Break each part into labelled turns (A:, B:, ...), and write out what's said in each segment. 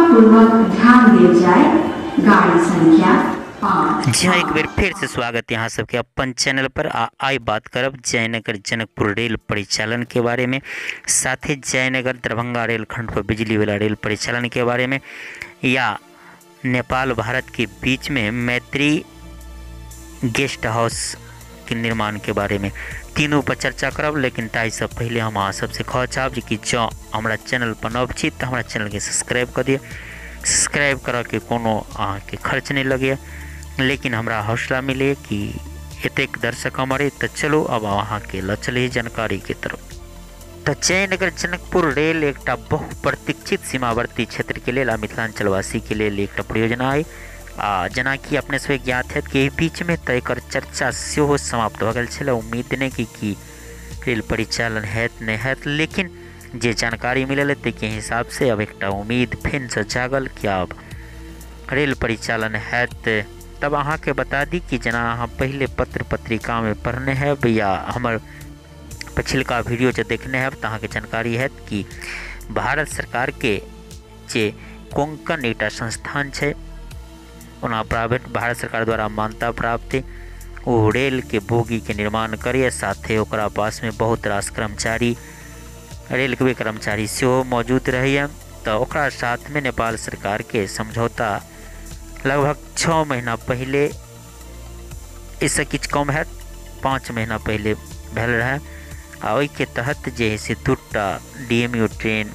A: पूर्वक ध्यान दिया जाए। गाड़ी संख्या 5।
B: जी हाँ, एक बार फिर से स्वागत यहाँ सबके अपन चैनल पर। आई बात करब जयनगर जनकपुर रेल परिचालन के बारे में, साथ ही जयनगर दरभंगा रेलखंड पर बिजली वाला रेल परिचालन के बारे में, या नेपाल भारत के बीच में मैत्री गेस्ट हाउस के निर्माण के बारे में, तीनों पर चर्चा करब। लेकिन ताई सब पहले हम अहाँ सबसे कह चाहब कि जो हमारा चैनल पर नव छी तो हमारा चैनल के सब्सक्राइब कर दिए। सब्सक्राइब करा के कोनो अहाँ के खर्च नहीं लगे, लेकिन हमरा हौसला मिले कि एतेक दर्शक हमारे। तो चलो अब वहाँ के ल चले जानकारी के तरफ। तो जयनगर जनकपुर रेल एक बहुप्रतीक्षित सीमावर्ती क्षेत्र के लिए मिथिलांचलवासी के लिए एक परियोजना है। जना कि अपने सब ज्ञात है कि बीच में तो एक चर्चा से समाप्त हो गई। उम्मीद नहीं कि रेल परिचालन हैत नहीं हैत, लेकिन जे जानकारी मिलल के हिसाब से अब एक उम्मीद फिर से जागल कि अब रेल परिचालन हैत। तब अहाँ के बता दी कि जना अहाँ पहले पत्र पत्रिका में पढ़ने हैं या हमार पिछलका वीडियो जो देखने हैं तो अहाँ के जानकारी है कि भारत सरकार के जे कोंकण एक संस्थान है, उना प्राइवेट भारत सरकार द्वारा मान्यता प्राप्त है। वो रेल के बोगी के निर्माण करे, साथ ओकरा पास में बहुत रास कर्मचारी रेलवे कर्मचारी से मौजूद रही। तो ओकरा साथ में नेपाल सरकार के समझौता लगभग 6 महीना पहले, इससे किछ कम है 5 महीना पहले भेल रहे। और के तहत जे से 2टा DMU ट्रेन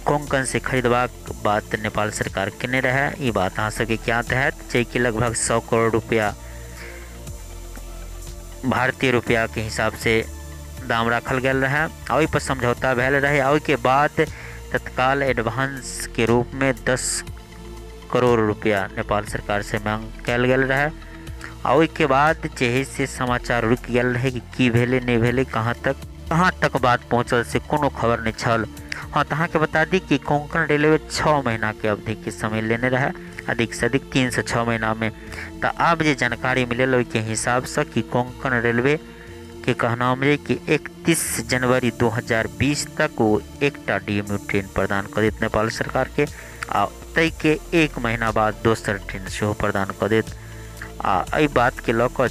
B: कोंकण से खरीदबाक बात नेपाल सरकार केने रहे। ये बात अहाँ सबके क्या तहत कि लगभग 100 करोड़ रुपया भारतीय रुपया के हिसाब से दाम रखल गया रहे। और पर समझौता भेल रहे। और के बाद तत्काल एडवांस के रूप में 10 करोड़ रुपया नेपाल सरकार से मांग कल गया रहे। और के बाद जे से समाचार रुक गया रहे कि की भेले नहीं भेले, कहाँ तक बात पहुँचल से कोनो खबर नहीं छल। हाँ, तो के बता दी कि कोंकण रेलवे 6 महीना के अवधि के समय लेने रहे, अधिक से अधिक 3 से 6 महीना में। तो अब जो जानकारी मिले के हिसाब से कि कोंकण रेलवे के कहना है कि 31 जनवरी 2020 तक वो 1टा DMU ट्रेन प्रदान कर देत नेपाल सरकार के। तय के 1 महीना बाद दोसर ट्रेन से प्रदान कर देत। एहि बात के लौक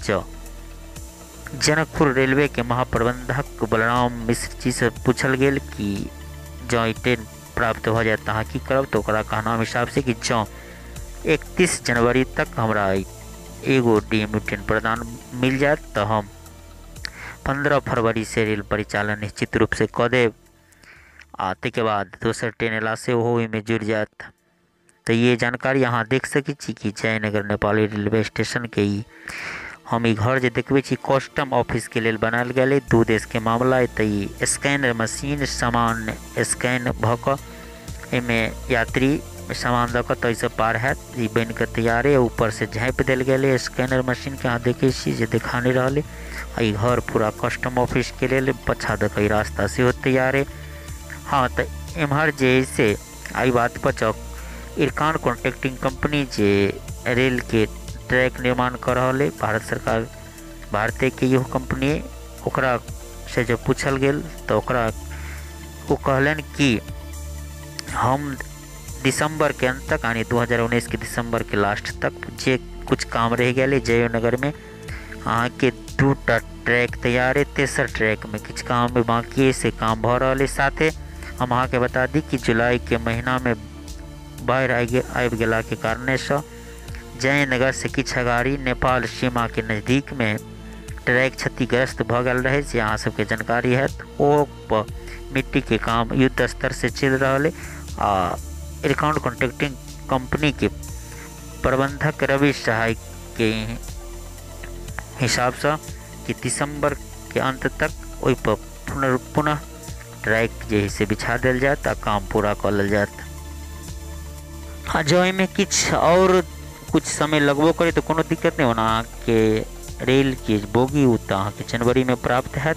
B: जनकपुर रेलवे के महाप्रबंधक बलराम मिश्र जी से पूछल गेल कि जो ट्रेन प्राप्त हो जाए तहाँ की करब। तो कहना हिसाब से कि जो 31 जनवरी तक हमरा एगो DMU ट्रेन प्रदान मिल जाए तो हम 15 फरवरी से रेल परिचालन निश्चित रूप से कऽ देब। आते के बाद दोसर ट्रेन अला से ओहो में जुड़ जात। तो ये जानकारी यहाँ देख सकी कि जयनगर नेपाली रेलवे स्टेशन के ही हम घर जो देखबे कस्टम ऑफिस के लिए बनाल गए 2 देश के मामला है। तो ये स्कैनर मशीन सामान स्कैन भऽ यात्री सामान दऽ कऽ तो पार है बन के तैयार है। ऊपर से झाँप दिल गए स्कैनर मशीन के, अहाँ देखे जे देखा नहीं रहा। घर पूरा कस्टम ऑफिस के लिए पछा देख रास्ता से तैयार है। हाँ, तो एम्हर जे आई बात पर इरकान कॉन्ट्रैक्टिंग कंपनी जे रेल के ट्रैक निर्माण कर रहा है, भारत सरकार भारतीय के यो कंपनी ओकरा से जब पूछल गेल तो ओकरा वो कहलन कि हम दिसंबर के अंत तक यानी 2019 के दिसंबर के लास्ट तक जे कुछ काम रह गए जयनगर में अहाँ के 2टा ट्रैक तैयार है, तेसर ट्रैक में कुछ काम में बाकी से काम भ रहा है। साथे हम अहाँ के बता दी कि जुलाई के महीना में बाढ़ आबि गेला के कारण से जयनगर से किछ अगाड़ी नेपाल सीमा के नज़दीक में ट्रैक क्षतिग्रस्त भ गल रहे। जे अहाँ सबके जानकारी है वो मिट्टी के काम युद्ध स्तर से चल रहा है। इरकान कॉन्ट्रैक्टिंग कंपनी के प्रबंधक रवि सहाय के हिसाब से कि दिसंबर के अंत तक ओइ पर पुनः ट्रैक जे से बिछा दिल जात आ काम पूरा कर लेल जात। हाँ, जो में कुछ समय लगबो करे तो कोनो दिक्कत नहीं होना के रेल के बोगी उतना के जनवरी में प्राप्त है।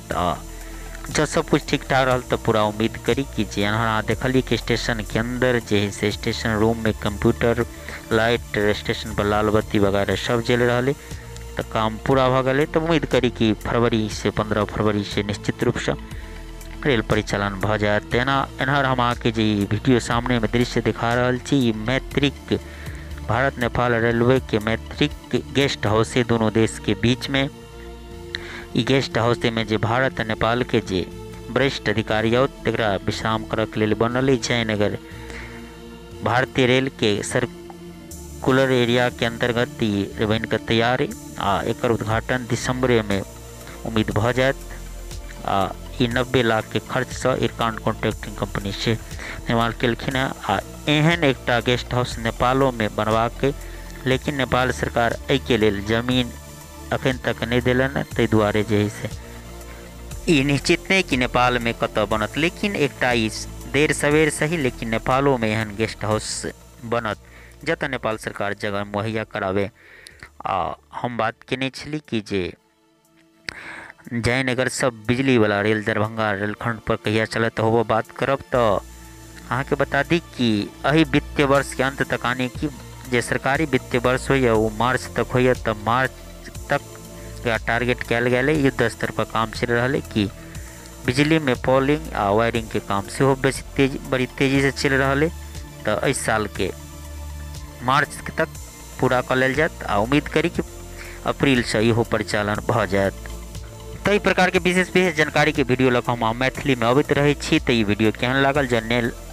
B: जब सब कुछ ठीक ठाक रहा तो पूरा उम्मीद करी कि जे अहाँ देखलिए कि स्टेशन के अंदर जे से स्टेशन रूम में कंप्यूटर लाइट स्टेशन पर लाल बत्ती वगैरह सब जल रहा है। तो काम पूरा भ गए। तो उम्मीद करी कि फरवरी से 15 फरवरी से निश्चित रूप से रेल परिचालन भ जायत। एनहर हम अहाँके जे वीडियो सामने में दृश्य दिखा रहल छी, ई मैत्रिक भारत नेपाल रेलवे के मैत्रिक गेस्ट हाउस है दोनों देश के बीच में। ई गेस्ट हाउस में जे भारत नेपाल के जे वरिष्ठ अधिकारी तकरा विश्राम करक लेल बनल है। जयनगर भारतीय रेल के सर्कुलर एरिया के अंतर्गत ई बन के तैयार है आ एकर उद्घाटन दिसंबर में उम्मीद भ जायत। आ ई 90 लाख के खर्च से इरकान कॉन्ट्रैक्टिंग कंपनी से निर्माण केलखिन है। आ एहन एकटा गेस्ट हाउस नेपालों में बनवा के, लेकिन नेपाल सरकार एहि के लेल जमीन अखन तक नहीं दिलन, ताहि दुआरे जे है से ई निश्चित नहीं कि नेपाल में कत बनत, लेकिन एकटा ई देर सवेर सही लेकिन नेपालों में एहन गेस्ट हाउस बनत जतऽ नेपाल सरकार जगह मुहैया करावे। आ हम बात केने छली कि जे जयनगर सब बिजली वाला रेल दरभंगा रेलखंड पर कहिया चलत होबो बात करब। तो अहाँके बता दी कि एहि वित्तीय वर्ष के अंत तक, आने की जे सरकारी वित्तीय वर्ष होइए वो मार्च तक होइए, तो मार्च तक का टारगेट कल गया। युद्ध स्तर पर काम चल रहा है कि बिजली में पोलिंग आ वायरिंग के काम से बेसी बड़ी तेजी से चल रहा है। तो इस साल के मार्च तक पूरा कर लेल जात आ उम्मीद करी कि अप्रैल से इहो परिचालन भ जायत। तो ई प्रकार के विशेष जानकारी के वीडियो लग हम मैथिली में अबैत रहे छी। तो ये वीडियो केहन लागल, जब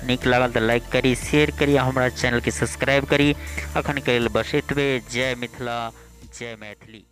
B: नीक लागल तो लाइक करी, शेयर करी, हमारा चैनल के सब्सक्राइब करी। अखन के लेल बस एतबे। जय मिथिला, जय मैथिली।